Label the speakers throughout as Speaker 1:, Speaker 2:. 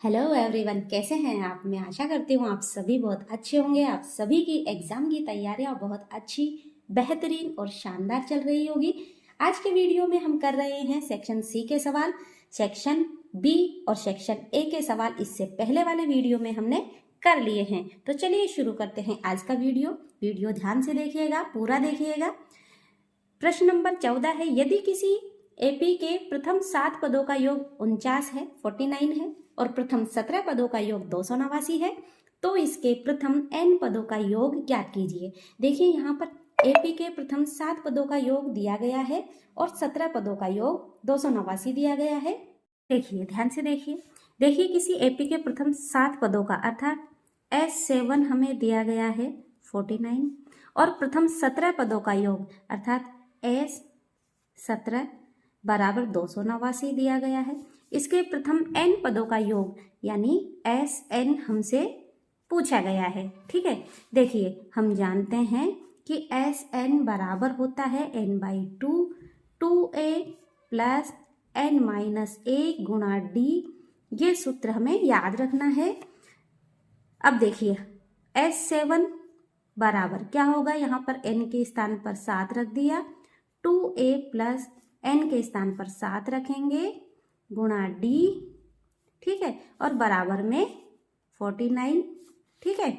Speaker 1: Hello everyone, कैसे हैं आप। मैं आशा करती हूँ आप सभी बहुत अच्छे होंगे। आप सभी की एग्ज़ाम की तैयारियां बहुत अच्छी, बेहतरीन और शानदार चल रही होगी। आज के वीडियो में हम कर रहे हैं सेक्शन सी के सवाल, सेक्शन बी और सेक्शन ए के सवाल इससे पहले वाले वीडियो में हमने कर लिए हैं। तो चलिए शुरू करते हैं आज का वीडियो ध्यान से देखिएगा, पूरा देखिएगा। प्रश्न नंबर 14 है, यदि किसी एपी के प्रथम 7 पदों का योग 49 है, 49 है और प्रथम 17 पदों का योग 289 है, तो इसके प्रथम n पदों का योग ज्ञात कीजिए। देखिए यहाँ पर एपी के प्रथम 7 पदों का योग दिया गया है और 17 पदों का योग 289 दिया गया है। देखिए ध्यान से देखिए किसी एपी के प्रथम 7 पदों का अर्थात S7 हमें दिया गया है 49 और प्रथम 17 पदों का योग अर्थात S17 बराबर 289 दिया गया है। इसके प्रथम n पदों का योग यानी Sn हमसे पूछा गया है। ठीक है, देखिए हम जानते हैं कि Sn बराबर होता है n/2 2a प्लस n-1 गुणा d। ये सूत्र हमें याद रखना है। अब देखिए S7 बराबर क्या होगा, यहाँ पर n के स्थान पर 7 रख दिया, 2a प्लस n के स्थान पर 7 रखेंगे गुणा d। ठीक है, और बराबर में 49। ठीक है,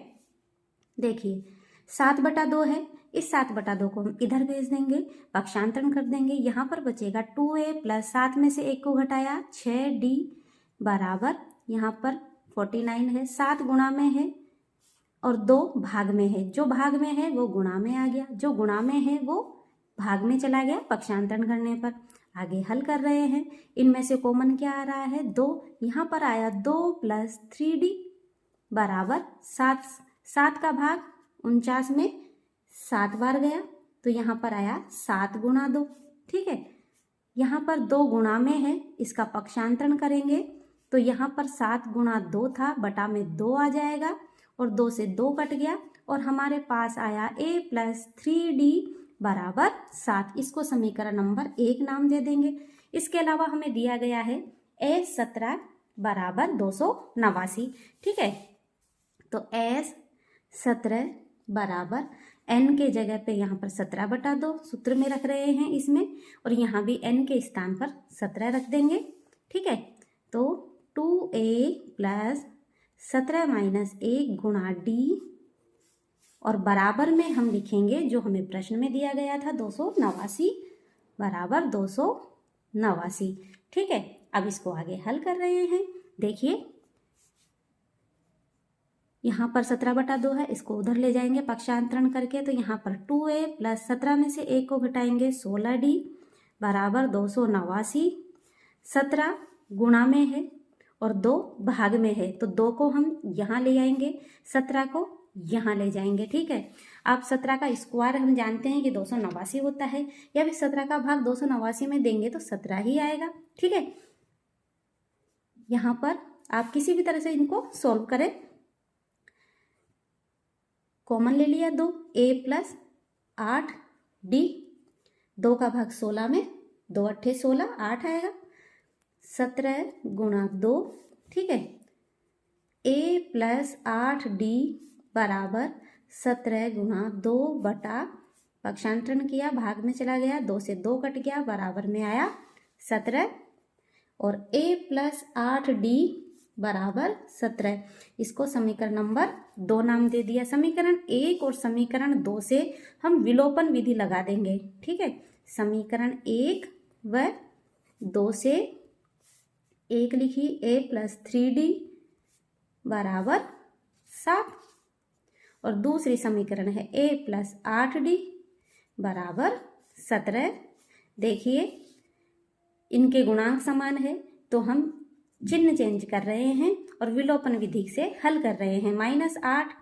Speaker 1: देखिए 7/2 है, इस 7/2 को हम इधर भेज देंगे, पक्षांतरण कर देंगे। यहाँ पर बचेगा 2a प्लस 7 में से 1 को घटाया 6d बराबर यहाँ पर 49 है, 7 गुणा में है और 2 भाग में है। जो भाग में है वो गुणा में आ गया, जो गुणा में है वो भाग में चला गया पक्षांतरण करने पर। आगे हल कर रहे हैं, इनमें से कॉमन क्या आ रहा है 2, यहाँ पर आया 2 प्लस 3d बराबर 7। 7 का भाग 49 में 7 बार गया तो यहाँ पर आया 7 गुणा 2। ठीक है, यहाँ पर 2 गुणा में है, इसका पक्षांतरण करेंगे तो यहाँ पर 7 गुणा 2 था, बटा में 2 आ जाएगा और 2 से 2 कट गया और हमारे पास आया a प्लस 3d बराबर 7। इसको समीकरण नंबर 1 नाम दे देंगे। इसके अलावा हमें दिया गया है S17 बराबर 289। ठीक है, तो S17 बराबर n के जगह पे यहाँ पर 17/2 सूत्र में रख रहे हैं इसमें, और यहाँ भी n के स्थान पर 17 रख देंगे। ठीक है, तो 2a प्लस 17-1 गुणा d और बराबर में हम लिखेंगे जो हमें प्रश्न में दिया गया था 289 बराबर 289। ठीक है, अब इसको आगे हल कर रहे हैं। देखिए यहाँ पर 17/2 है, इसको उधर ले जाएंगे पक्षांतरण करके, तो यहाँ पर 2a प्लस 17 में से 1 को घटाएंगे 16d बराबर 289। 17 गुणा में है और 2 भाग में है, तो 2 को हम यहाँ ले आएंगे, 17 को यहाँ ले जाएंगे। ठीक है, आप 17 का स्क्वायर हम जानते हैं कि 289 होता है, या फिर 17 का भाग 289 में देंगे तो 17 ही आएगा। ठीक है, यहाँ पर आप किसी भी तरह से इनको सॉल्व करें। कॉमन ले लिया 2, a प्लस 8d, 2 का भाग 16 में, 2 अट्ठे 16, 8 आएगा, 17 गुणा 2। ठीक है, a प्लस 8d बराबर 17 गुणा 2 बटा पक्षांतरण किया, भाग में चला गया, 2 से 2 कट गया, बराबर में आया 17 और a प्लस 8d बराबर 17। इसको समीकरण नंबर 2 नाम दे दिया। समीकरण 1 और समीकरण 2 से हम विलोपन विधि लगा देंगे। ठीक है, समीकरण 1 व 2 से 1 लिखी, a प्लस 3d बराबर 7 और दूसरी समीकरण है a प्लस 8d बराबर 17। देखिए इनके गुणांक समान है तो हम चिन्ह चेंज कर रहे हैं और विलोपन विधि से हल कर रहे हैं। -8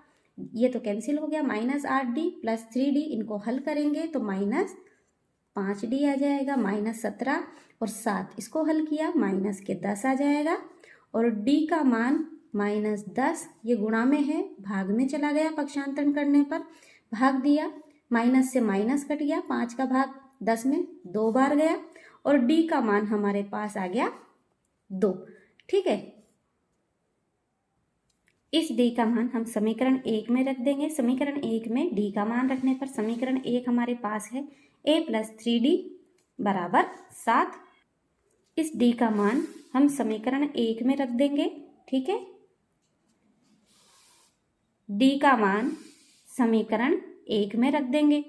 Speaker 1: ये तो कैंसिल हो गया, -8d प्लस 3d, इनको हल करेंगे तो -5d आ जाएगा, -17 और 7 इसको हल किया, -10 आ जाएगा और d का मान -10, ये गुणा में है, भाग में चला गया, पक्षांतरण करने पर भाग दिया, माइनस से माइनस कट गया, 5 का भाग 10 में 2 बार गया और d का मान हमारे पास आ गया 2। ठीक है, इस डी का मान हम समीकरण 1 में रख देंगे। समीकरण 1 में डी का मान रखने पर समीकरण 1 हमारे पास है a + 3d बराबर 7। इस डी का मान हम समीकरण 1 में रख देंगे। ठीक है, डी का मान समीकरण 1 में रख देंगे।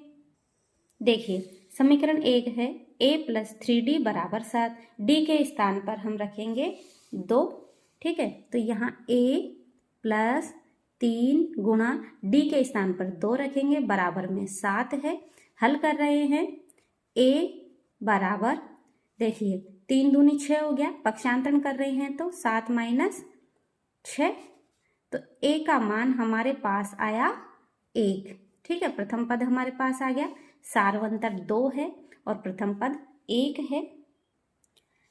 Speaker 1: देखिए समीकरण 1 है a + 3d बराबर 7। डी के स्थान पर हम रखेंगे 2। ठीक है, तो यहाँ a + 3 गुणा डी के स्थान पर 2 रखेंगे, बराबर में 7 है। हल कर रहे हैं a बराबर, देखिए 3 दूनी 6 हो गया, पक्षांतरण कर रहे हैं तो 7 - 6, तो a का मान हमारे पास आया 1। ठीक है, प्रथम पद हमारे पास आ गया। सारवंतर 2 है और प्रथम पद 1 है।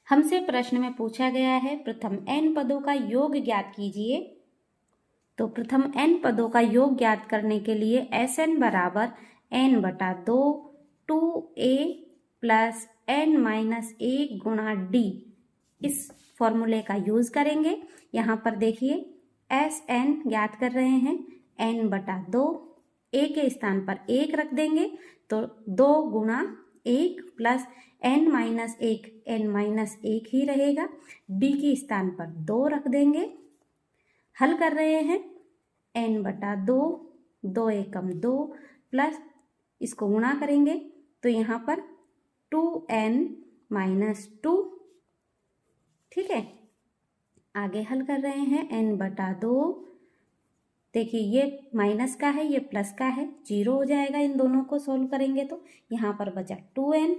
Speaker 1: हमसे प्रश्न में पूछा गया है प्रथम n पदों का योग ज्ञात कीजिए। तो प्रथम n पदों का योग ज्ञात करने के लिए Sn बराबर n/2 2a + n-1 गुणा d, इस फॉर्मूले का यूज करेंगे। यहाँ पर देखिए Sn ज्ञात कर रहे हैं, n/2, a के स्थान पर 1 रख देंगे तो 2 गुणा 1 + n-1, n-1 ही रहेगा। d के स्थान पर 2 रख देंगे। हल कर रहे हैं n/2, 2 एकम 2 प्लस इसको गुणा करेंगे तो यहाँ पर 2n-2। ठीक है, आगे हल कर रहे हैं n/2। देखिए ये माइनस का है, ये प्लस का है, 0 हो जाएगा। इन दोनों को सोल्व करेंगे तो यहाँ पर बचा 2n,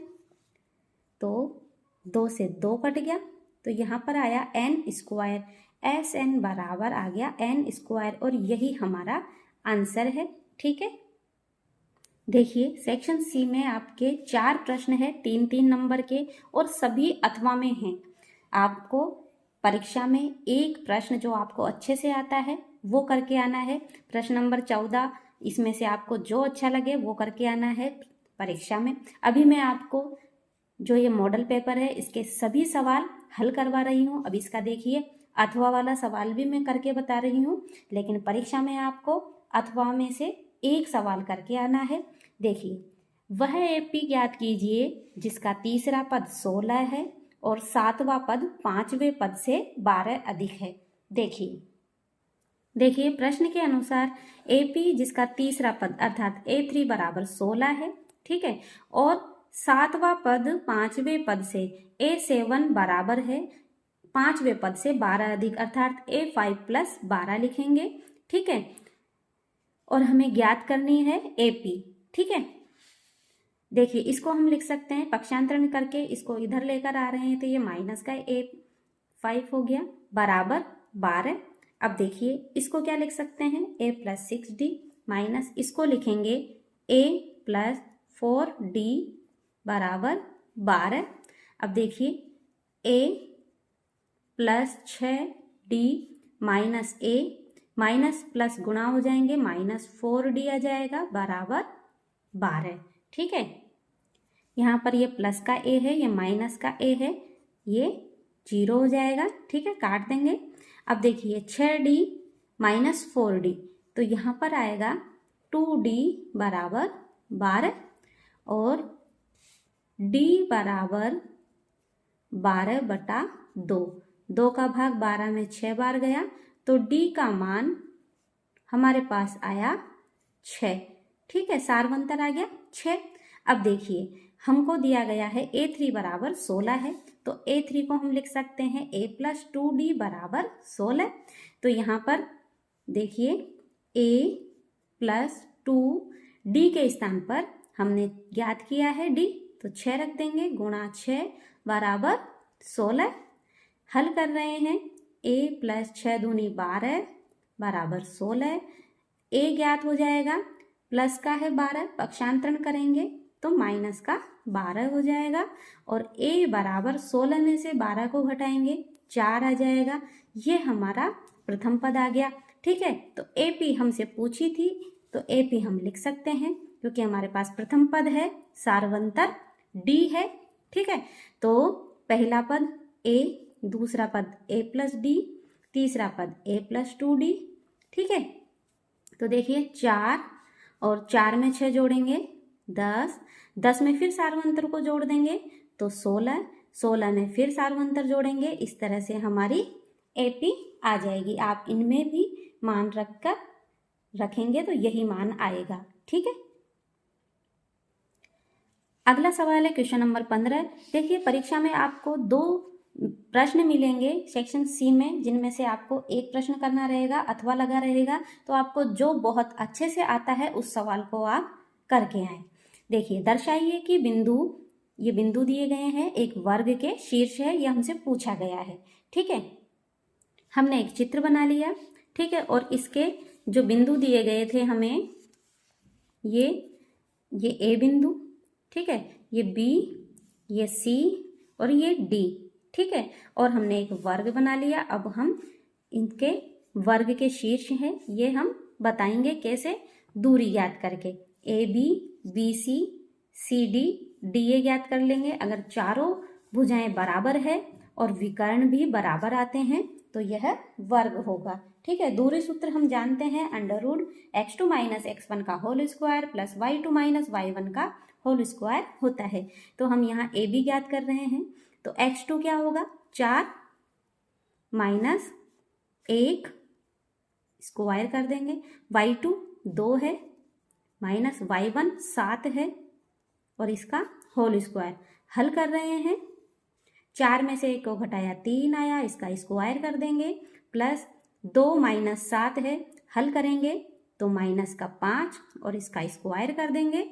Speaker 1: तो 2 से 2 कट गया, तो यहाँ पर आया n²। Sn बराबर आ गया n², और यही हमारा आंसर है। ठीक है, देखिए सेक्शन सी में आपके 4 प्रश्न है, 3-3 नंबर के, और सभी अथवा में हैं। आपको परीक्षा में एक प्रश्न जो आपको अच्छे से आता है वो करके आना है। प्रश्न नंबर 14, इसमें से आपको जो अच्छा लगे वो करके आना है परीक्षा में। अभी मैं आपको जो ये मॉडल पेपर है इसके सभी सवाल हल करवा रही हूँ। अब इसका देखिए अथवा वाला सवाल भी मैं करके बता रही हूँ, लेकिन परीक्षा में आपको अथवा में से एक सवाल करके आना है। देखिए, वह एपी ज्ञात कीजिए जिसका तीसरा पद 16 है और 7वां पद 5वें पद से 12 अधिक है। देखिए प्रश्न के अनुसार एपी जिसका तीसरा पद अर्थात A3 बराबर 16 है। ठीक है, और 7वां पद 5वें पद से A7 बराबर है 5वें पद से 12 अधिक, अर्थात A5 + 12 लिखेंगे। ठीक है, और हमें ज्ञात करनी है AP। ठीक है, देखिए इसको हम लिख सकते हैं पक्षांतरण करके, इसको इधर लेकर आ रहे हैं तो ये माइनस का A5 हो गया बराबर 12। अब देखिए इसको क्या लिख सकते हैं, a + 6d माइनस इसको लिखेंगे a + 4d बराबर 12। अब देखिए a + 6d minus a minus plus गुणा हो जाएंगे, -4d आ जाएगा बराबर 12। ठीक है, यहाँ पर ये प्लस का a है, ये माइनस का a है, ये 0 हो जाएगा। ठीक है, काट देंगे। अब देखिए 6d - 4d, तो यहाँ पर आएगा 2d बराबर 12 और d बराबर 12/2। 2 का भाग 12 में 6 बार गया, तो d का मान हमारे पास आया 6। ठीक है, सारवंतर आ गया 6। अब देखिए हमको दिया गया है A3 बराबर 16 है, तो A3 को हम लिख सकते हैं a + 2d बराबर 16। तो यहाँ पर देखिए a + 2d के स्थान पर हमने ज्ञात किया है d, तो 6 रख देंगे, गुणा 6 बराबर 16। हल कर रहे हैं a + 6 दूनी 12 बराबर 16। a ज्ञात हो जाएगा, प्लस का है 12, पक्षांतरण करेंगे तो माइनस का 12 हो जाएगा, और a बराबर 16 में से 12 को घटाएंगे 4 आ जाएगा। ये हमारा प्रथम पद आ गया। ठीक है, तो AP हमसे पूछी थी, तो AP हम लिख सकते हैं क्योंकि हमारे पास प्रथम पद है, सारवंतर D है। ठीक है, तो पहला पद A, दूसरा पद a + d, तीसरा पद a + 2d, ठीक है। तो देखिए 4 और 4 में 6 जोड़ेंगे 10, 10 में फिर सार्वंतर को जोड़ देंगे तो 16, 16 में फिर सार्वंतर जोड़ेंगे। इस तरह से हमारी एपी आ जाएगी। आप इनमें भी मान रखेंगे तो यही मान आएगा। ठीक है। अगला सवाल है क्वेश्चन नंबर 15। देखिए परीक्षा में आपको 2 प्रश्न मिलेंगे सेक्शन सी में, जिनमें से आपको एक प्रश्न करना रहेगा अथवा लगा रहेगा। तो आपको जो बहुत अच्छे से आता है उस सवाल को आप करके आए। देखिए दर्शाइए कि ये बिंदु दिए गए हैं, एक वर्ग के शीर्ष है, ये हमसे पूछा गया है। ठीक है, हमने एक चित्र बना लिया। ठीक है, और इसके जो बिंदु दिए गए थे हमें, ये ए बिंदु, ठीक है, ये बी, ये सी और ये डी। ठीक है, और हमने एक वर्ग बना लिया। अब हम इनके वर्ग के शीर्ष हैं, ये हम बताएंगे कैसे, दूरी ज्ञात करके। A B C C D A ज्ञात कर लेंगे। अगर चारों भुजाएं बराबर है और विकर्ण भी बराबर आते हैं तो यह वर्ग होगा। ठीक है, दूरी सूत्र हम जानते हैं, √x2 - x1 का whole square plus y2 - y1 का होल स्क्वायर होता है। तो हम यहाँ ए बी ज्ञात कर रहे हैं। तो x2 क्या होगा, 4 - 1 स्क्वायर कर देंगे, y2 2 है, माइनस y1 7 है और इसका होल स्क्वायर। हल कर रहे हैं, 4 में से 1 को घटाया 3 आया, इसका स्क्वायर कर देंगे, प्लस 2 - 7 है, हल करेंगे तो माइनस का 5 और इसका स्क्वायर कर देंगे,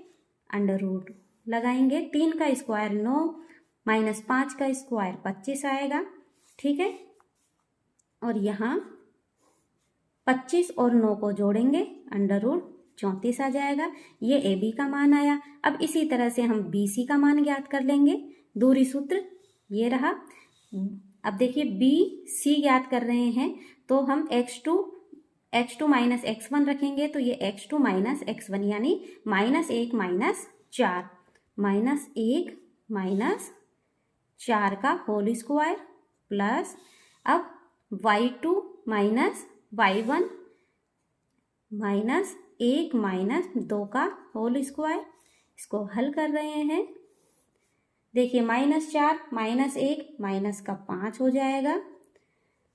Speaker 1: √ लगाएंगे, 3 का स्क्वायर 9 - 5 का स्क्वायर 25 आएगा। ठीक है, और यहाँ 25 और 9 को जोड़ेंगे, √34 आ जाएगा। ये ए बी का मान आया। अब इसी तरह से हम बी सी का मान ज्ञात कर लेंगे। दूरी सूत्र ये रहा। अब देखिए बी सी ज्ञात कर रहे हैं तो हम x2 - x1 रखेंगे तो ये x2 - x1 यानी -1 - 4, -1 - 4 का होल स्क्वायर प्लस, अब y2 - y1 -1 - 2 का होल स्क्वायर, इसको हल कर रहे हैं। देखिए -4 - 1 माइनस का 5 हो जाएगा,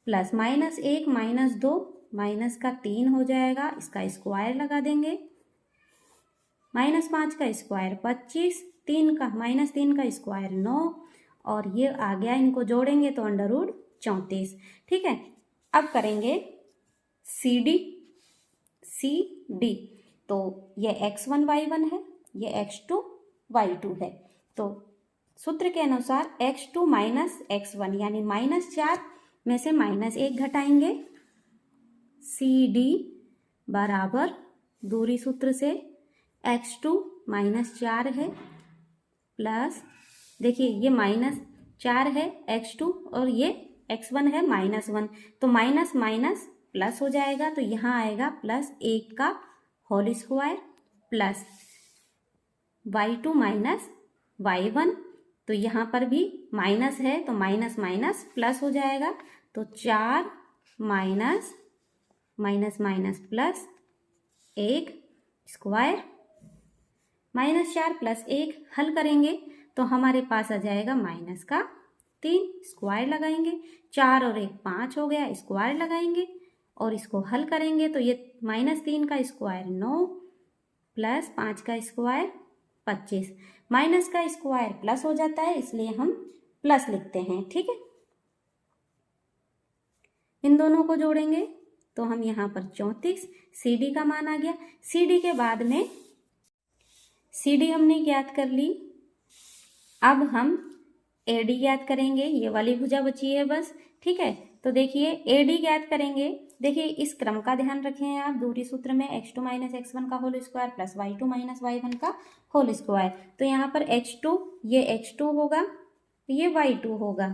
Speaker 1: प्लस -1 - 2 माइनस का 3 हो जाएगा, इसका स्क्वायर लगा देंगे, -5 का स्क्वायर 25, -3 का स्क्वायर 9 और ये आ गया, इनको जोड़ेंगे तो √34। ठीक है, अब करेंगे सी डी। तो ये x1 y1 है, ये x2 y2 है। तो सूत्र के अनुसार x2 - x1 यानी -4 में से -1 घटाएंगे, सी डी बराबर दूरी सूत्र से x2 -4 है प्लस, देखिए ये -4 है x2 और ये x1 है -1, तो माइनस माइनस प्लस हो जाएगा, तो यहाँ आएगा +1 का whole square plus y2 - y1, तो यहाँ पर भी माइनस है तो माइनस माइनस प्लस हो जाएगा, तो 4 माइनस प्लस 1 स्क्वायर, -4 + 1 हल करेंगे तो हमारे पास आ जाएगा -3, स्क्वायर लगाएंगे, 4 और 1 5 हो गया, स्क्वायर लगाएंगे और इसको हल करेंगे तो ये -3 का स्क्वायर 9 प्लस 5 का स्क्वायर 25, माइनस का स्क्वायर प्लस हो जाता है इसलिए हम प्लस लिखते हैं। ठीक है, इन दोनों को जोड़ेंगे तो हम यहाँ पर 34, सी डी का मान आ गया। सी डी के बाद में सी डी हमने ज्ञात कर ली, अब हम ए डी ज्ञात करेंगे, ये वाली भुजा बची है बस। ठीक है, तो देखिए ए डी ज्ञात करेंगे, देखिए इस क्रम का ध्यान रखें आप, दूरी सूत्र में x2 - x1 का whole square plus y2 - y1 का होल स्क्वायर, तो यहाँ पर x2 ये x2 होगा, ये y2 होगा।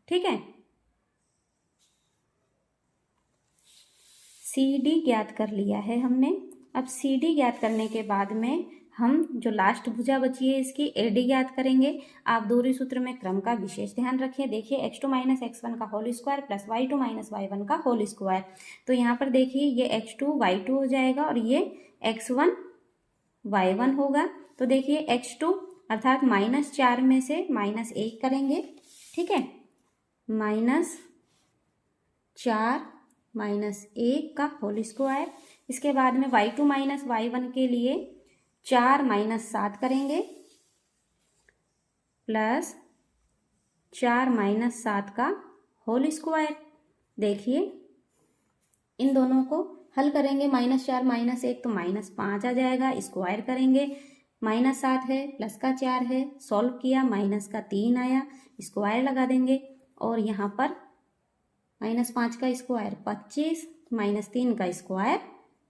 Speaker 1: ठीक है, सी डी ज्ञात कर लिया है हमने। अब सी डी ज्ञात करने के बाद में हम जो लास्ट भुजा बची है इसकी एडी ज्ञात करेंगे। आप दोहरे सूत्र में क्रम का विशेष ध्यान रखें। देखिए x2 माइनस x1 का whole square plus y2 minus y1 का होल स्क्वायर। तो यहाँ पर देखिए ये x2 y2 हो जाएगा और ये x1 y1 होगा। तो देखिए x2 अर्थात -4 में से -1 करेंगे, ठीक है, -4 -1 का होल स्क्वायर। इसके बाद में y2 माइनस y1 के लिए 4 -7 करेंगे प्लस 4 -7 का होल स्क्वायर। देखिए इन दोनों को हल करेंगे, -4 -1 तो -5 आ जाएगा, स्क्वायर करेंगे, -7 है प्लस का 4 है, सॉल्व किया माइनस का 3 आया, स्क्वायर लगा देंगे और यहाँ पर -5 का स्क्वायर 25 -3 का स्क्वायर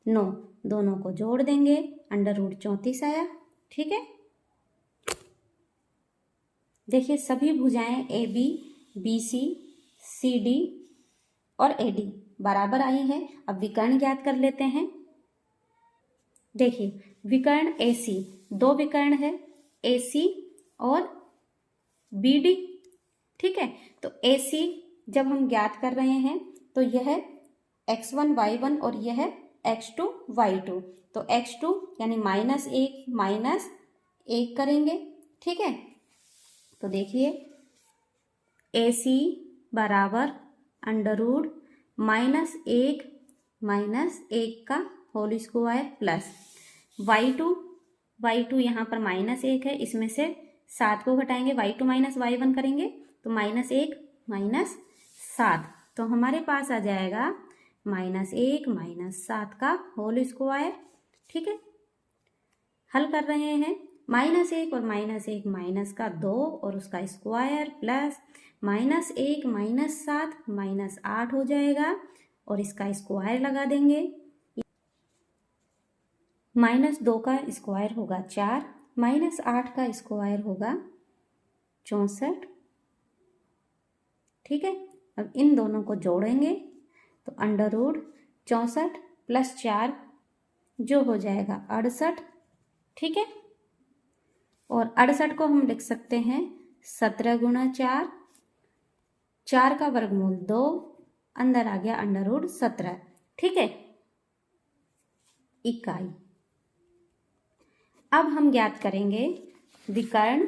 Speaker 1: 9, दोनों को जोड़ देंगे, √34 आया, ठीक है। देखिए सभी भुजाएं AB, BC, CD और AD बराबर आई हैं। अब विकर्ण ज्ञात कर लेते हैं। देखिए विकर्ण AC, दो विकर्ण है AC और BD, ठीक है। तो AC जब हम ज्ञात कर रहे हैं तो यह x1 y1 और यह x2 y2, तो x2 यानी -1 -1 करेंगे, ठीक है। तो देखिए AC बराबर √-1 -1 का होल स्क्वायर प्लस y2 यहाँ पर -1 है, इसमें से 7 को घटाएंगे, y2 माइनस y1 करेंगे तो -1 -7, तो हमारे पास आ जाएगा -1 -7 का होल स्क्वायर, ठीक है। हल कर रहे हैं, -1 और -1 माइनस का 2 और उसका स्क्वायर प्लस -1 -7 -8 हो जाएगा और इसका स्क्वायर लगा देंगे, -2 का स्क्वायर होगा 4, -8 का स्क्वायर होगा 64, ठीक है। अब इन दोनों को जोड़ेंगे तो √64 प्लस 4 जो हो जाएगा 68, ठीक है। और 68 को हम लिख सकते हैं 17 × 4, 4 का वर्गमूल 2, अंदर आ गया √17, ठीक है, इकाई। अब हम ज्ञात करेंगे विकर्ण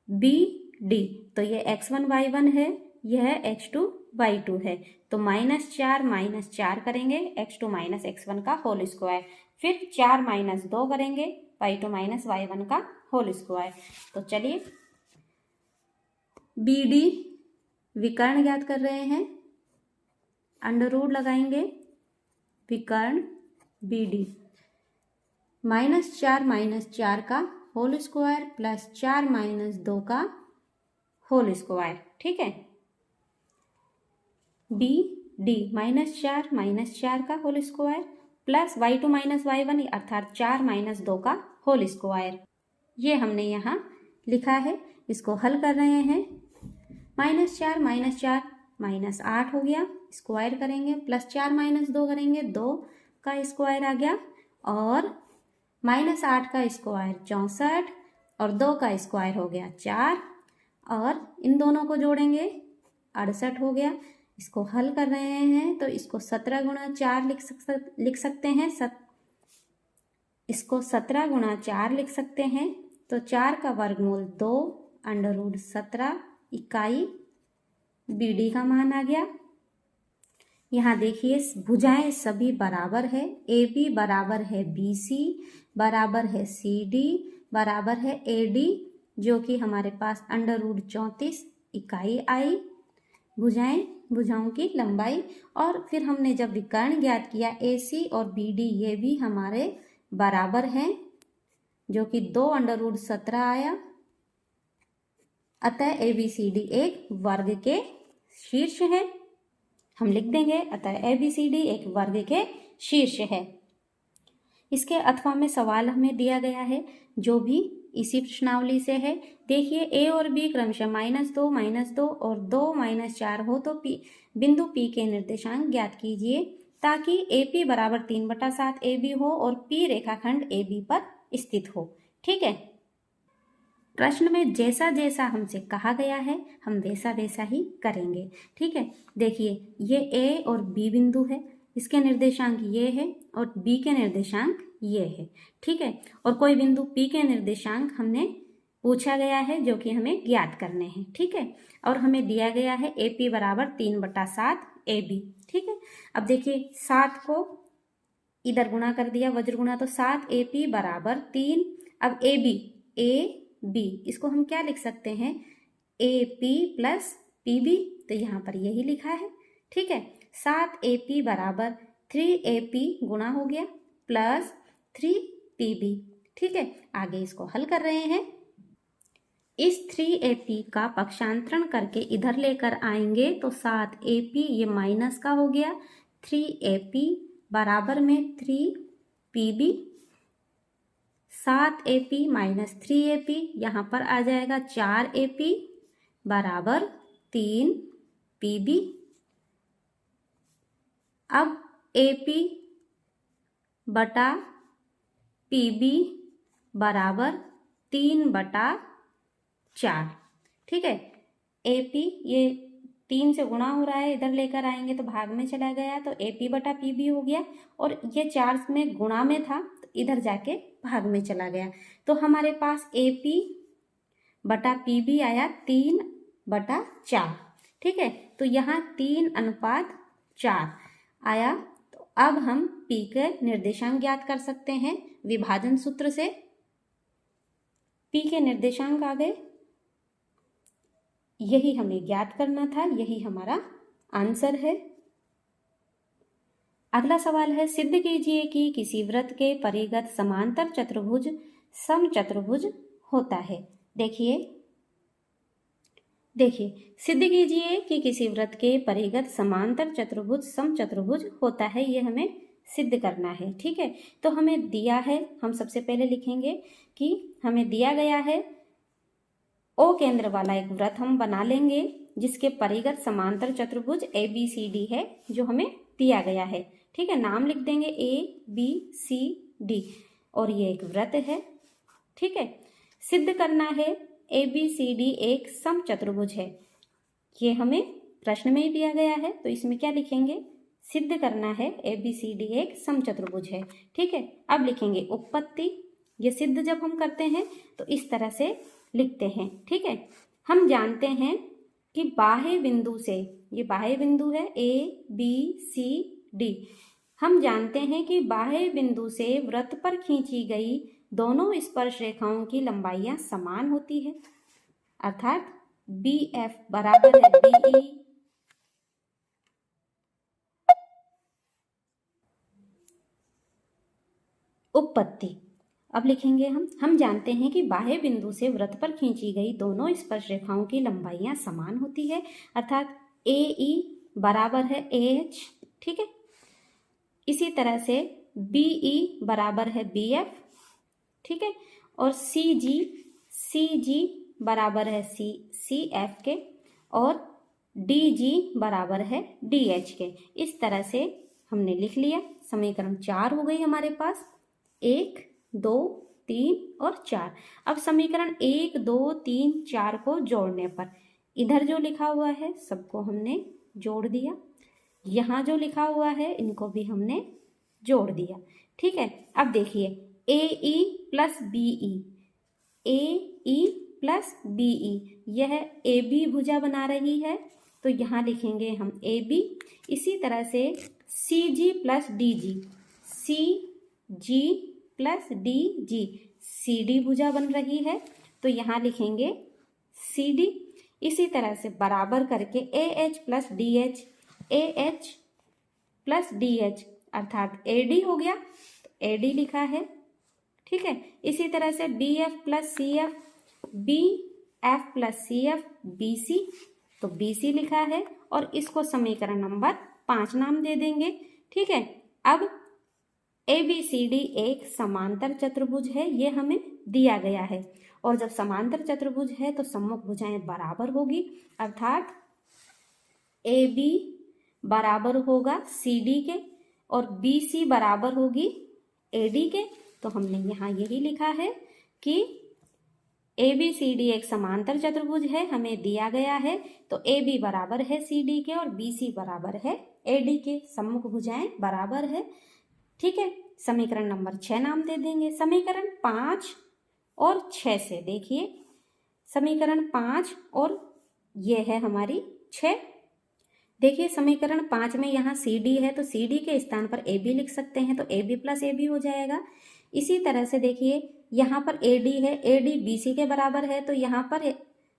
Speaker 1: BD, तो ये x1 y1 है, यह x2 y2 है, तो -4 -4 करेंगे, x2 माइनस x1 का होल स्क्वायर, फिर 4 -2 करेंगे, y2 माइनस y1 का होल स्क्वायर। तो चलिए BD विकर्ण ज्ञात कर रहे हैं, अंडर लगाएंगे, विकर्ण BD -4 -4 का होल स्क्वायर प्लस 4 -2 का होल स्क्वायर, ठीक है। BD -4 -4 का whole square plus y2 minus y1 अर्थात 4 -2 का होल स्क्वायर, ये हमने यहाँ लिखा है। इसको हल कर रहे हैं, -4 -4 -8 हो गया, स्क्वायर करेंगे, प्लस 4 -2 करेंगे, 2 का स्क्वायर आ गया और -8 का स्क्वायर 64 और 2 का स्क्वायर हो गया 4 और इन दोनों को जोड़ेंगे 68 हो गया। इसको हल कर रहे हैं तो इसको 17 × 4 लिख सकते हैं, इसको 17 × 4 लिख सकते हैं, तो 4 का वर्गमूल 2 √17 इकाई BD का मान आ गया। यहाँ देखिए भुजाएं सभी बराबर है, AB बराबर है BC बराबर है CD बराबर है AD, जो कि हमारे पास √34 इकाई आई भुजाओं की लंबाई। और फिर हमने जब विकर्ण ज्ञात किया AC और BD ये भी हमारे बराबर हैं, जो कि 2 √17 आया, अतः ABCD एक वर्ग के शीर्ष है। हम लिख देंगे अतः ABCD एक वर्ग के शीर्ष है। इसके अथवा में सवाल हमें दिया गया है जो भी इसी प्रश्नावली से है। देखिए A और B क्रमशः -2 और 2 -4 हो तो बिंदु P के निर्देशांक ज्ञात कीजिए। ताकि AP बराबर 3/7 AB हो और P रेखाखंड AB पर स्थित हो। ठीक है, प्रश्न में जैसा जैसा हमसे कहा गया है हम वैसा वैसा ही करेंगे। ठीक है, देखिए ये A और B बिंदु है, इसके निर्देशांक ये है और B के निर्देशांक ये है। ठीक है, और कोई बिंदु P के निर्देशांक हमने पूछा गया है जो कि हमें ज्ञात करने हैं। ठीक है, और हमें दिया गया है AP बराबर 3/7 AB। ठीक है, अब देखिए 7 को इधर गुणा कर दिया, वज्र गुणा, तो 7 AP बराबर 3। अब AB इसको हम क्या लिख सकते हैं, AP प्लस PB, तो यहाँ पर यही लिखा है। ठीक है, 7 AP बराबर 3AP गुणा हो गया प्लस 3PB। ठीक है, आगे इसको हल कर रहे हैं। इस 3AP का पक्षांतरण करके इधर लेकर आएंगे तो 7AP ये माइनस का हो गया, 3AP बराबर में 3PB, 7AP माइनस 3AP यहाँ पर आ जाएगा 4AP बराबर 3PB। अब AP बटा PB बराबर 3/4। ठीक है, AP ये 3 से गुणा हो रहा है, इधर लेकर आएंगे तो भाग में चला गया तो AP बटा PB हो गया, और ये 4 में गुणा में था तो इधर जाके भाग में चला गया, तो हमारे पास AP बटा PB आया 3/4। ठीक है, तो यहाँ 3:4 आया। तो अब हम P के निर्देशांक ज्ञात कर सकते हैं विभाजन सूत्र से। P के निर्देशांक आ गए, यही हमें ज्ञात करना था, यही हमारा आंसर है। अगला सवाल है, सिद्ध कीजिए कि किसी वृत्त के परिगत समांतर चतुर्भुज समचतुर्भुज होता है। देखिए सिद्ध कीजिए कि किसी वृत्त के परिगत समांतर चतुर्भुज समचतुर्भुज होता है, ये हमें सिद्ध करना है। ठीक है, तो हमें दिया है, हम सबसे पहले लिखेंगे कि हमें दिया गया है O केंद्र वाला एक वृत्त हम बना लेंगे जिसके परिगत समांतर चतुर्भुज ABCD है जो हमें दिया गया है। ठीक है, नाम लिख देंगे ABCD और ये एक वृत्त है। ठीक है, सिद्ध करना है ABCD एक समचतुर्भुज है, ये हमें प्रश्न में ही दिया गया है, तो इसमें क्या लिखेंगे, सिद्ध करना है ABCD एक समचतुर्भुज है। ठीक है, अब लिखेंगे उत्पत्ति, ये सिद्ध जब हम करते हैं तो इस तरह से लिखते हैं। ठीक है, हम जानते हैं कि बाह्य बिंदु से, ये बाह्य बिंदु है ABCD, हम जानते हैं कि बाह्य बिंदु से वृत्त पर खींची गई दोनों स्पर्श रेखाओं की लंबाइयां समान होती है, अर्थात BF बराबर है BE उत्पत्ति। अब लिखेंगे हम जानते हैं कि बाह्य बिंदु से वृत्त पर खींची गई दोनों स्पर्श रेखाओं की लंबाइयां समान होती है, अर्थात AE बराबर है AH। ठीक है, इसी तरह से BE बराबर है BF। ठीक है, और CG बराबर है CF के, और DG बराबर है DH के। इस तरह से हमने लिख लिया, समीकरण 4 हो गई हमारे पास, 1 2 3 और 4। अब समीकरण 1 2 3 4 को जोड़ने पर इधर जो लिखा हुआ है सबको हमने जोड़ दिया, यहाँ जो लिखा हुआ है इनको भी हमने जोड़ दिया। ठीक है, अब देखिए AE प्लस BE यह AB भुजा बना रही है, तो यहाँ लिखेंगे हम AB। इसी तरह से CG प्लस DG CD भुजा बन रही है, तो यहाँ लिखेंगे CD। इसी तरह से बराबर करके AH प्लस DH अर्थात AD हो गया, तो AD लिखा है। ठीक है, इसी तरह से BF प्लस CF BC, तो BC लिखा है, और इसको समीकरण नंबर 5 नाम दे देंगे। ठीक है, अब ABCD एक समांतर चतुर्भुज है, ये हमें दिया गया है, और जब समांतर चतुर्भुज है तो सम्मुख भुजाएं बराबर होगी, अर्थात AB बराबर होगा CD के, और BC बराबर होगी AD के। तो हमने यहाँ यही लिखा है कि ABCD एक समांतर चतुर्भुज है, हमें दिया गया है। तो AB बराबर है CD के और BC बराबर है AD के, सम्मुख भुजाएं बराबर है। ठीक है, समीकरण नंबर 6 नाम दे देंगे। समीकरण 5 और 6 से देखिए, समीकरण 5 और ये है हमारी 6। देखिए समीकरण 5 में यहाँ CD है तो CD के स्थान पर AB लिख सकते हैं, तो AB प्लस AB हो जाएगा। इसी तरह से देखिए यहाँ पर AD है, AD BC के बराबर है, तो यहाँ पर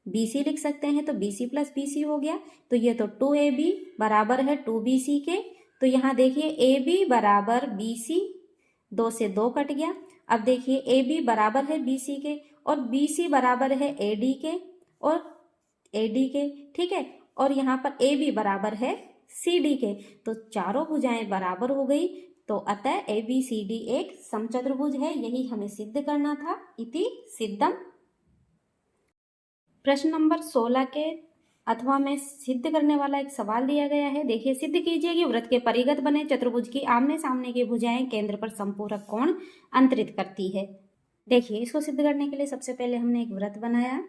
Speaker 1: BC लिख सकते हैं, तो BC प्लस BC हो गया। तो ये तो 2AB बराबर है 2BC के। तो यहाँ देखिए AB बराबर BC, 2 से 2 कट गया। अब देखिए AB बराबर है BC के और BC बराबर है AD के और AD के। ठीक है, और यहाँ पर AB बराबर है CD के। तो चारों भुजाएं बराबर हो गई। तो अतः ABCD एक समचतुर्भुज है, यही हमें सिद्ध करना था। इति सिद्धम। प्रश्न नंबर 16 के अथवा में सिद्ध करने वाला एक सवाल दिया गया है। देखिए, सिद्ध कीजिए कि वृत्त के परिगत बने चतुर्भुज की आमने सामने की भुजाएं केंद्र पर संपूरक कोण अंतरित करती है। देखिए, इसको सिद्ध करने के लिए सबसे पहले हमने एक वृत्त बनाया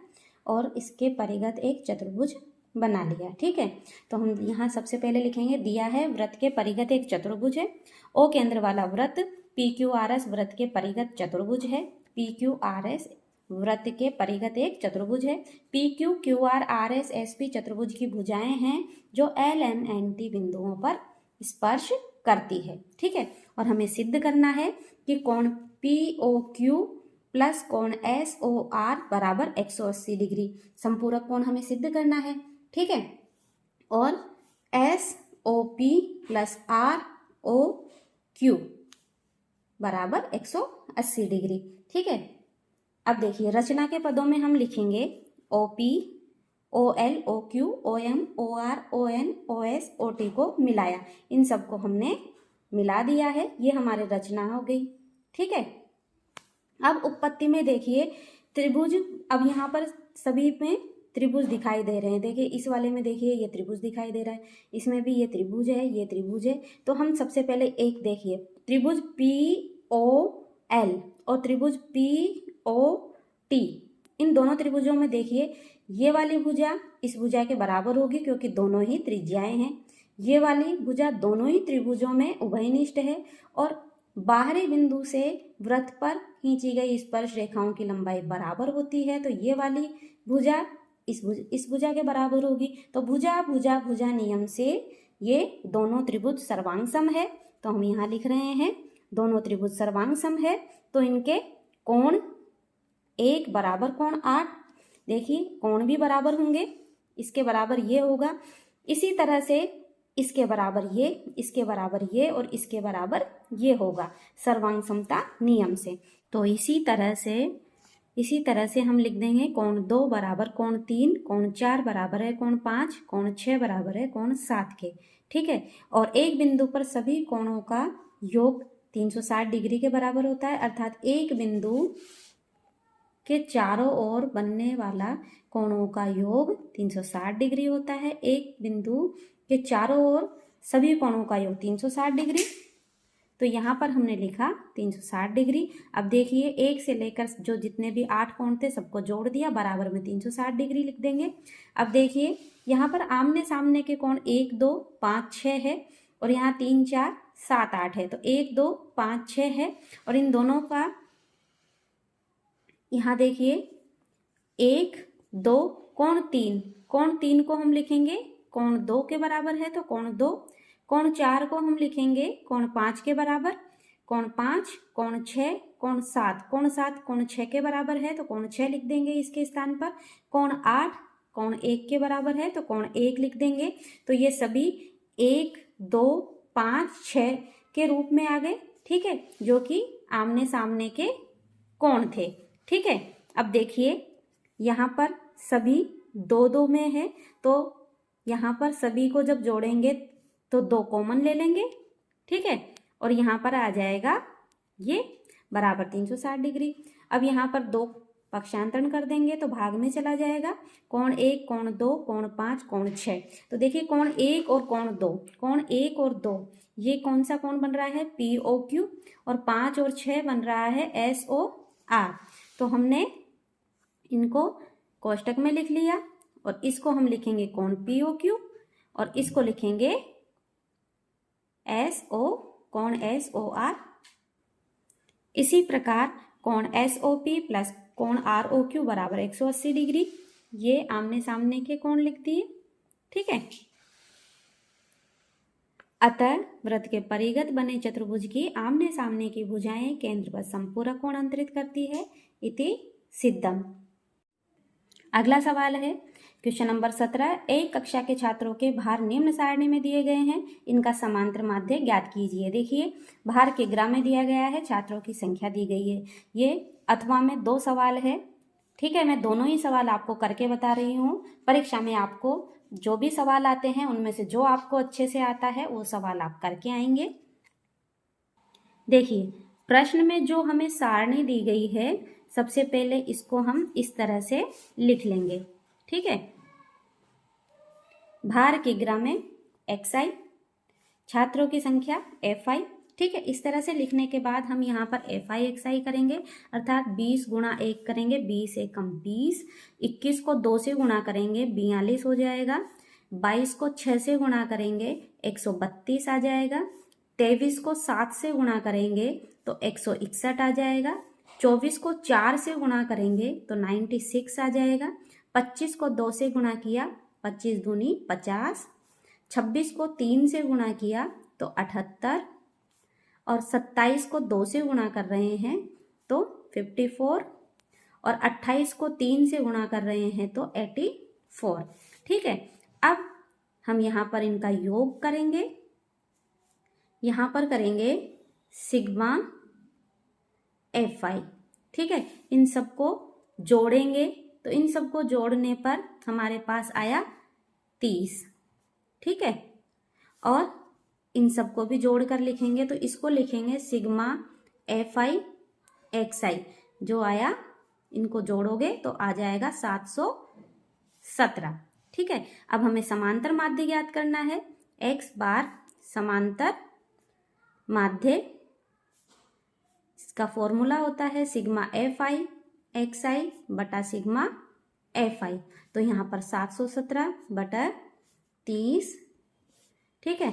Speaker 1: और इसके परिगत एक चतुर्भुज बना लिया। ठीक है, तो हम यहाँ सबसे पहले लिखेंगे, दिया है वृत्त के परिगत एक चतुर्भुज है। O केंद्र वाला वृत्त PQRS वृत्त के परिगत चतुर्भुज है। PQRS वृत्त के परिगत एक चतुर्भुज है। PQ QR RS SP चतुर्भुज की भुजाएं हैं जो LMNT बिंदुओं पर स्पर्श करती है। ठीक है, और हमें सिद्ध करना है कि कोण POQ प्लस कोण SOR बराबर 180 डिग्री संपूरक कोण हमें सिद्ध करना है। ठीक है, और SOP प्लस ROQ बराबर 180 डिग्री। ठीक है, अब देखिए रचना के पदों में हम लिखेंगे OP, OL, OQ, OM, OR, ON, OS, OT को मिलाया। इन सबको हमने मिला दिया है, ये हमारी रचना हो गई। ठीक है, अब उत्पत्ति में देखिए त्रिभुज, अब यहाँ पर सभी में त्रिभुज दिखाई दे रहे हैं। देखिए इस वाले में देखिए ये त्रिभुज दिखाई दे रहा है, इसमें भी ये त्रिभुज है, ये त्रिभुज है। तो हम सबसे पहले एक देखिए त्रिभुज POL और त्रिभुज POT, इन दोनों त्रिभुजों में देखिए ये वाली भुजा इस भुजा के बराबर होगी क्योंकि दोनों ही त्रिज्याएं हैं। ये वाली भुजा दोनों ही त्रिभुजों में उभयनिष्ठ है और बाहरी बिंदु से वृत्त पर खींची गई स्पर्श रेखाओं की लंबाई बराबर होती है। तो ये वाली भुजा इस भुजा के बराबर होगी। तो भुजा भुजा भुजा नियम से ये दोनों त्रिभुज सर्वांग है। तो हम यहाँ लिख रहे हैं दोनों त्रिभुज सर्वांग है। तो इनके कोण एक बराबर कोण 8, देखिए कोण भी बराबर होंगे, इसके बराबर ये होगा। इसी तरह से इसके बराबर ये, इसके बराबर ये और इसके बराबर ये होगा सर्वांग समता नियम से। तो इसी तरह से हम लिख देंगे कोण 2 बराबर कोण 3, कोण 4 बराबर है कोण 5, कोण 6 बराबर है कोण 7 के। ठीक है, और एक बिंदु पर सभी कोणों का योग 360 डिग्री के बराबर होता है, अर्थात एक बिंदु के चारों ओर बनने वाला कोणों का योग 360 डिग्री होता है। एक बिंदु के चारों ओर सभी कोणों का योग 360 डिग्री। तो यहाँ पर हमने लिखा 360 डिग्री। अब देखिए एक से लेकर जो जितने भी 8 कोण थे सबको जोड़ दिया, बराबर में 360 डिग्री लिख देंगे। अब देखिए यहाँ पर आमने सामने के कोण 1 2 5 6 है और यहाँ 3 4 7 8 है। तो 1 2 5 6 है और इन दोनों का यहाँ देखिए 1 2 कोण 3 को हम लिखेंगे कोण 2 के बराबर है, तो कोण 2। कोण 4 को हम लिखेंगे कोण 5 के बराबर, कोण 5, कोण 6, कोण 7, कोण 7 कोण 6 के बराबर है, तो कोण 6 लिख देंगे इसके स्थान पर। कोण 8 कोण 1 के बराबर है, तो कोण 1 लिख देंगे। तो ये सभी 1 2 5 6 के रूप में आ गए। ठीक है, जो कि आमने सामने के कोण थे। ठीक है, अब देखिए यहाँ पर सभी 2 2 में है, तो यहाँ पर सभी को जब जोड़ेंगे तो 2 कॉमन ले लेंगे। ठीक है, और यहाँ पर आ जाएगा ये बराबर 360 डिग्री। अब यहाँ पर 2 पक्षांतरण कर देंगे तो भाग में चला जाएगा। कोण 1, कोण 2, कोण 5, कोण 6। तो देखिए कोण 1 और कोण 2, कोण 1 और 2 ये कौन सा कोण बन रहा है, POQ, और 5 और 6 बन रहा है SOR। तो हमने इनको कोष्टक में लिख लिया और इसको हम लिखेंगे कोण POQ और इसको लिखेंगे कोण SOR। इसी प्रकार कोण SOP प्लस कोण ROQ बराबर 180 डिग्री, ये आमने सामने के कोण लिख दिए। ठीक है, अतः वृत्त के परिगत बने चतुर्भुज की आमने सामने की भुजाएं केंद्र पर संपूरक कोण अंतरित करती है, इति सिद्धम। अगला सवाल है क्वेश्चन नंबर 17। एक कक्षा के छात्रों के भार निम्न सारणी में दिए गए हैं, इनका समांतर माध्य ज्ञात कीजिए। देखिए भार के ग्राम में दिया गया है, छात्रों की संख्या दी गई है। ये अथवा में 2 सवाल है। ठीक है, मैं दोनों ही सवाल आपको करके बता रही हूँ। परीक्षा में आपको जो भी सवाल आते हैं उनमें से जो आपको अच्छे से आता है वो सवाल आप करके आएंगे। देखिए प्रश्न में जो हमें सारणी दी गई है, सबसे पहले इसको हम इस तरह से लिख लेंगे। ठीक है, भार की ग्राम में XI, छात्रों की संख्या FI। ठीक है, इस तरह से लिखने के बाद हम यहाँ पर FI XI करेंगे, अर्थात 20 गुणा 1 करेंगे, 20 एकम 20, 21 को 2 से गुणा करेंगे 42 हो जाएगा, 22 को 6 से गुणा करेंगे 132 आ जाएगा, 23 को 7 से गुणा करेंगे तो 161 आ जाएगा, 24 को 4 से गुणा करेंगे तो 96 आ जाएगा, 25 को 2 से गुणा किया 25 दूनी 50, 26 को 3 से गुणा किया तो 78, और 27 को 2 से गुणा कर रहे हैं तो 54, और 28 को 3 से गुणा कर रहे हैं तो 84। ठीक है, अब हम यहाँ पर इनका योग करेंगे। यहाँ पर करेंगे सिग्मा FI। ठीक है, इन सबको जोड़ेंगे तो इन सबको जोड़ने पर हमारे पास आया 30। ठीक है, और इन सबको भी जोड़कर लिखेंगे तो इसको लिखेंगे सिग्मा FI XI, जो आया इनको जोड़ोगे तो आ जाएगा 717। ठीक है, अब हमें समांतर माध्य ज्ञात करना है। X बार समांतर माध्य, इसका फॉर्मूला होता है सिग्मा FI XI बटा सिग्मा FI। तो यहाँ पर 717 बटा 30। ठीक है,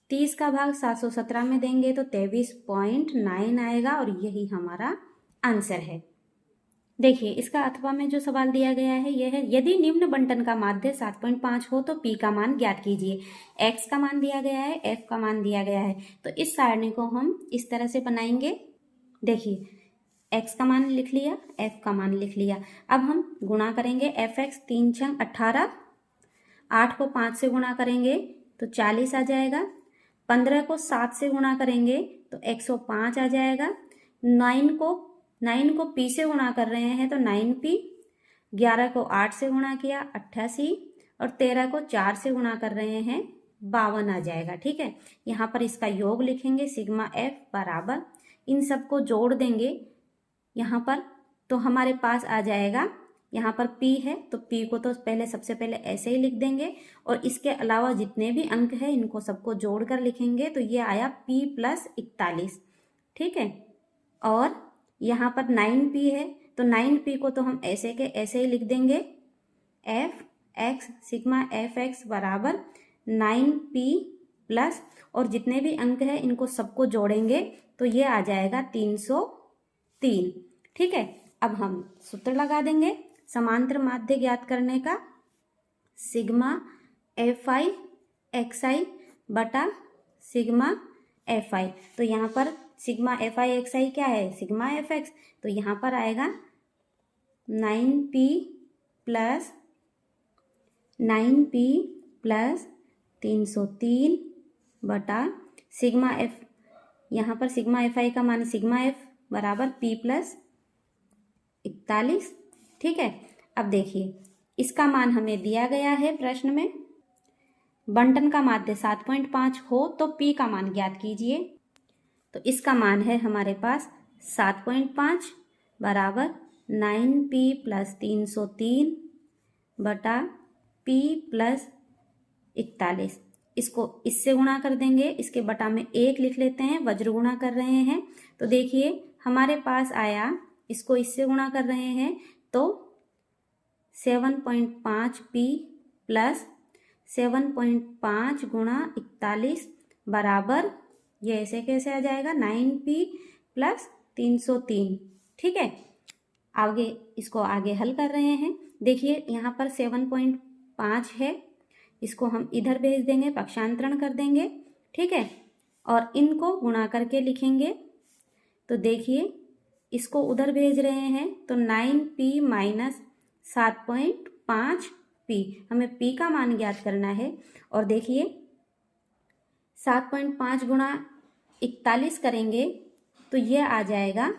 Speaker 1: 30 का भाग 717 में देंगे तो 23.9 आएगा और यही हमारा आंसर है। देखिए इसका अथवा में जो सवाल दिया गया है यह है, यदि निम्न बंटन का माध्य 7.5 हो तो P का मान ज्ञात कीजिए। X का मान दिया गया है, F का मान दिया गया है, तो इस सारणी को हम इस तरह से बनाएंगे। देखिए X का मान लिख लिया, F का मान लिख लिया। अब हम गुणा करेंगे। FX 3 छंग 18, 8 को 5 से गुणा करेंगे तो 40 आ जाएगा, 15 को 7 से गुणा करेंगे तो 105 आ जाएगा, 9 को P से गुणा कर रहे हैं तो 9P, 11 को 8 से गुणा किया 88, और 13 को 4 से गुणा कर रहे हैं 52 आ जाएगा। ठीक है, यहाँ पर इसका योग लिखेंगे सिग्मा F बराबर, इन सबको जोड़ देंगे यहाँ पर तो हमारे पास आ जाएगा, यहाँ पर P है तो P को तो सबसे पहले ऐसे ही लिख देंगे और इसके अलावा जितने भी अंक है इनको सबको जोड़कर लिखेंगे तो ये आया P + 41। ठीक है, और यहाँ पर 9P है तो 9P को तो हम ऐसे के ऐसे ही लिख देंगे, FX सिग्मा FX बराबर 9P प्लस, और जितने भी अंक है इनको सबको जोड़ेंगे तो ये आ जाएगा 303। ठीक है, अब हम सूत्र लगा देंगे समांतर माध्य ज्ञात करने का, सिग्मा FI XI बटा सिग्मा FI। तो यहाँ पर सिग्मा FI XI क्या है, सिग्मा FX, तो यहाँ पर आएगा 9P प्लस 303 बटा सिग्मा F, यहाँ पर सिग्मा FI का मान सिग्मा F बराबर P + 41। ठीक है, अब देखिए इसका मान हमें दिया गया है प्रश्न में, बंटन का माध्य 7.5 हो तो P का मान ज्ञात कीजिए। तो इसका मान है हमारे पास 7.5 बराबर 9p प्लस 303 बटा p प्लस 41। इसको इससे गुणा कर देंगे, इसके बटा में 1 लिख लेते हैं, वज्र गुणा कर रहे हैं। तो देखिए हमारे पास आया, इसको इससे गुणा कर रहे हैं तो 7.5p प्लस 7.5 गुणा 41 बराबर, ये ऐसे कैसे आ जाएगा, 9p प्लस 303। ठीक है, आगे इसको आगे हल कर रहे हैं। देखिए यहाँ पर 7.5 है, इसको हम इधर भेज देंगे, पक्षांतरण कर देंगे। ठीक है, और इनको गुणा करके लिखेंगे। तो देखिए इसको उधर भेज रहे हैं तो 9p माइनस 7.5p, हमें p का मान ज्ञात करना है। और देखिए 7.5 गुणा 41 करेंगे तो ये आ जाएगा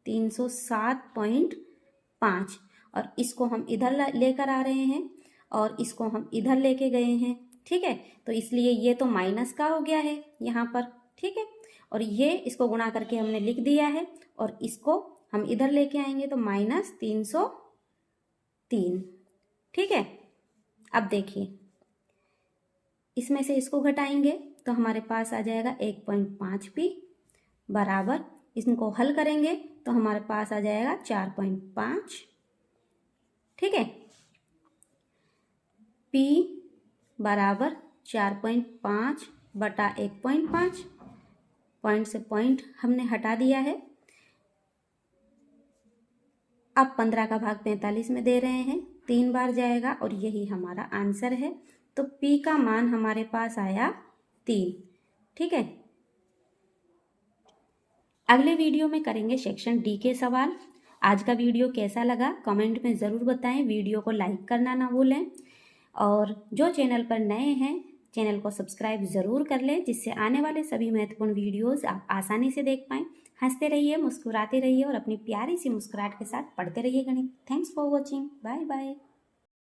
Speaker 1: 307.5, और इसको हम इधर लेकर आ रहे हैं और इसको हम इधर लेके गए हैं। ठीक है, तो इसलिए ये तो माइनस का हो गया है यहाँ पर। ठीक है, और ये इसको गुणा करके हमने लिख दिया है, और इसको हम इधर लेके आएंगे तो माइनस 303। ठीक है, अब देखिए इसमें से इसको घटाएंगे तो हमारे पास आ जाएगा 1.5p बराबर, इसको हल करेंगे तो हमारे पास आ जाएगा 4.5। ठीक है, p बराबर 4.5 बटा 1.5, पॉइंट से पॉइंट हमने हटा दिया है। अब 15 का भाग 45 में दे रहे हैं, 3 बार जाएगा और यही हमारा आंसर है। तो p का मान हमारे पास आया 3। ठीक है, अगले वीडियो में करेंगे सेक्शन डी के सवाल। आज का वीडियो कैसा लगा कमेंट में ज़रूर बताएं, वीडियो को लाइक करना ना भूलें, और जो चैनल पर नए हैं चैनल को सब्सक्राइब ज़रूर कर लें, जिससे आने वाले सभी महत्वपूर्ण वीडियोस आप आसानी से देख पाएँ। हंसते रहिए, मुस्कुराते रहिए और अपनी प्यारी सी मुस्कुराहट के साथ पढ़ते रहिए गणित। Thanks for watching, bye bye.